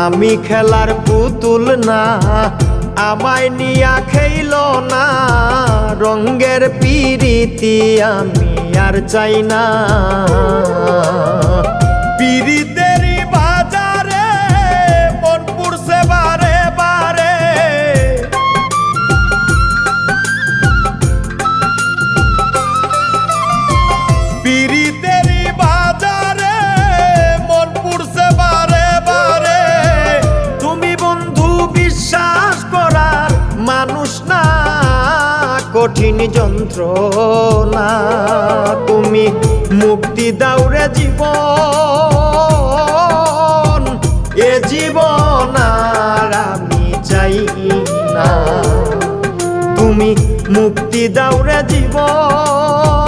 আমি খেলার পুতুল না, আমায় নিয়া খেইল না, রঙ্গের পিরিতি আমি আর চাই না। পিরিতেরই বাজারে মন পুড়ছে বারে বারে, পিরিতেরই বাজারে মন পুড়ছে বারে বারে। তুমি বন্ধু বিশ্বাস করার মানুষ না, কঠিন যন্ত্রণা। তুমি মুক্তি দাও রে জীবন, এ জীবন আর আমি চাই না। তুমি মুক্তি দাও রে জীবন।